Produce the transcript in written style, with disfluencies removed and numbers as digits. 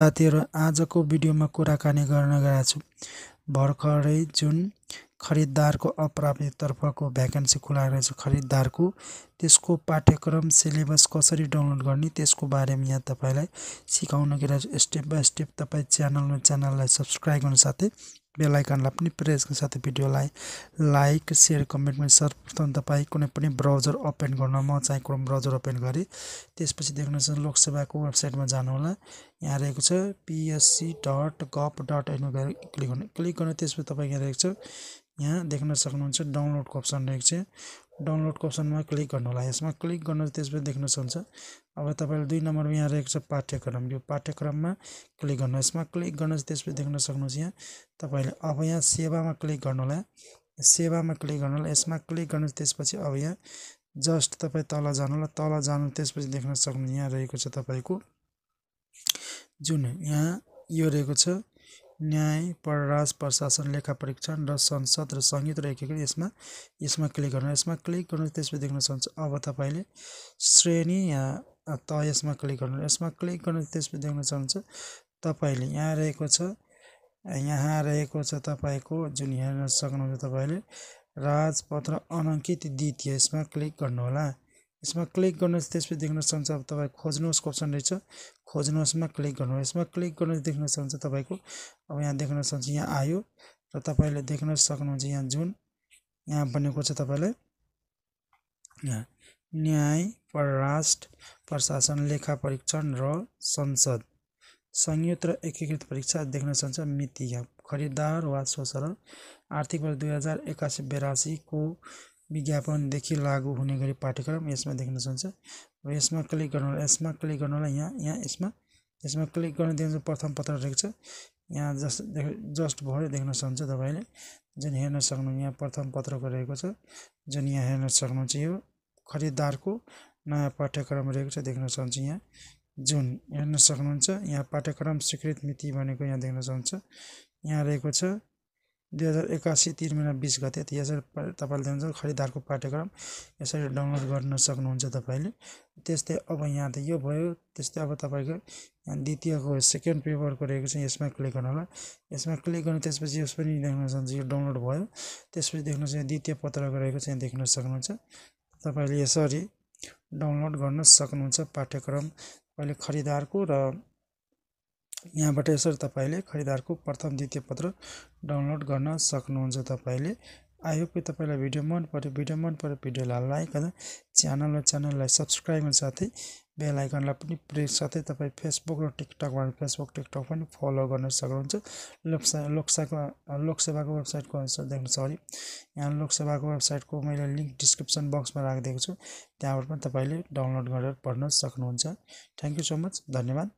साथीहरु आजको भिडियोमा कुराकानी गर्न गएको छु। भर्खरै जुन खरिददारको अप्राप्य तर्फको भ्याकेन्सी खुलाएको रहेछ खरिददारको त्यसको पाठ्यक्रम सिलेबस कसरी डाउनलोड गर्ने त्यसको बारेमा यहाँ तपाईलाई सिकाउन गइरहेको छु। स्टेप बाइ स्टेप तपाई च्यानललाई सब्स्क्राइब गर्नु साथै बेल आइकनलाई पनि प्रेस गर्नु साथै भिडियोलाई लाइक शेयर कमेन्टमा सर्वप्रथम तपाई कुनै पनि ब्राउजर ओपन गर्न म चाहिँ क्रोम ब्राउजर ओपन गरे त्यसपछि देख्नुहुन्छ लोकसेवाको वेबसाइटमा जानु होला। यहाँ रहेको छ psc.gov.in मा गएर क्लिक गर्नु त्यसपछि तपाई यहाँ रहेको छ यहाँ देख्न सक्नुहुन्छ डाउनलोडको अप्सन रहेको छ। डाउनलोडको अप्सनमा क्लिक गर्नु होला। यसमा क्लिक गर्नु त्यसपछि देख्न सक्नुहुन्छ अब तपाईले 2 नम्बरमा यहाँ रहेको छ पाठ्यक्रम। यो पाठ्यक्रममा क्लिक गर्नु। यसमा क्लिक गर्नु त्यसपछि देख्न सक्नुहुन्छ यहाँ तपाईले अब यहाँ सेवामा क्लिक गर्नु होला। सेवामा क्लिक गर्नु होला। यसमा क्लिक गर्नु त्यसपछि अब यहाँ जस्ट तपाई तल जानु होला। तल जानु त्यसपछि देख्न सक्नुहुन्छ यहाँ रहेको छ तपाईको जुन यहाँ यो रहेको छ न्याय परराष्ट्र प्रशासन लेखा परीक्षण र संसद र संयुक्त रहेको यसमा क्लिक गर्नु। यसमा क्लिक गर्नु त्यसपछि देख्न सक्नुहुन्छ अब तपाईले श्रेणी यहाँ त यसमा क्लिक गर्नु। यसमा क्लिक गर्नु त्यसपछि देख्न सक्नुहुन्छ तपाईले यहाँ रहेको छ तपाईको जुन हेर्न सक्नुहुन्छ तपाईले राजपत्र अनंकित द्वितीय यसमा क्लिक गर्नु होला। यसमा क्लिक गर्नु त्यसपछि देख्न सक्नुहुन्छ अब तपाई खोज्नुहोस् अप्सन रहेछ खोज्नुहोस्मा क्लिक गर्नु। यसमा क्लिक गर्नु देख्न सक्नुहुन्छ तपाईको अब यहाँ देख्न सक्नुहुन्छ यहाँ आयो र तपाईले देख्न सक्नुहुन्छ यहाँ जुन यहाँ बनेको छ तपाईलाई यहाँ न्याय परराष्ट्र प्रशासन लेखा परीक्षण र संसद संयुक्त र एकीकृत परीक्षा देख्न सक्नुहुन्छ मिति यहाँ खरिददार वा सरल आर्थिक वर्ष 2081-82 को विज्ञापनदेखि लागू हुने गरी पाठ्यक्रम यसमा देख्न सक्नुहुन्छ। र यसमा क्लिक गर्नु। यसमा क्लिक गर्नुलाई यहाँ यसमा क्लिक गर्न दिन्छ प्रथम पत्र रहेको छ यहाँ जस्ट भयो देख्न सक्नुहुन्छ तपाईले जुन हेर्न सक्नुहुन्छ यहाँ प्रथम पत्रको रहेको छ जुन यहाँ हेर्न सक्नुहुन्छ यो खरिददारको नयाँ पाठ्यक्रम रहेको छ देख्न सक्नुहुन्छ यहाँ जुन हेर्न सक्नुहुन्छ यहाँ पाठ्यक्रम स्वीकृत मिति भनेको यहाँ देख्न सक्नुहुन्छ यहाँ रहेको छ 2081 3 महिना 20 गते यसरी तपाईले देख्नुहुन्छ खरिददारको पाठ्यक्रम यसरी डाउनलोड गर्न सक्नुहुन्छ तपाईले। त्यस्तै अब यहाँ त यो भयो त्यस्तै अब तपाईको यहाँ द्वितीयको सेकेन्ड पेपरको रहेको छ यसमा क्लिक गर्नु होला। यसमा क्लिक गर्नु त्यसपछि यस पनि देख्न सक्नुहुन्छ यो डाउनलोड भयो त्यसपछि देख्न सक्नुहुन्छ द्वितीय पत्रको रहेको छ यहाँ देख्न सक्नुहुन्छ तपाईले यसरी डाउनलोड गर्न सक्नुहुन्छ पाठ्यक्रम पहिले खरिददारको र यहाँबाट यसरी तपाईले खरिददारको प्रथम द्वितीय पत्र डाउनलोड गर्न सक्नुहुन्छ तपाईले। आई होप कि तपाईलाई भिडियो मन पर्यो भिडियोलाई लाइक गर्नु च्यानललाई सब्स्क्राइब गर्नु साथै बेल आइकनलाई पनि प्रेस साथै तपाई फेसबुक र टिकटक पनि फलो गर्न सक्नुहुन्छ। लोकसेवाको वेबसाइटको यहाँ लोकसेवाको वेबसाइटको मैले लिंक डिस्क्रिप्सन बक्समा राखिदिएको छु त्यहाँबाट पनि तपाईले डाउनलोड गरेर पढ्न सक्नुहुन्छ। थ्यांक यू सो मच धन्यवाद।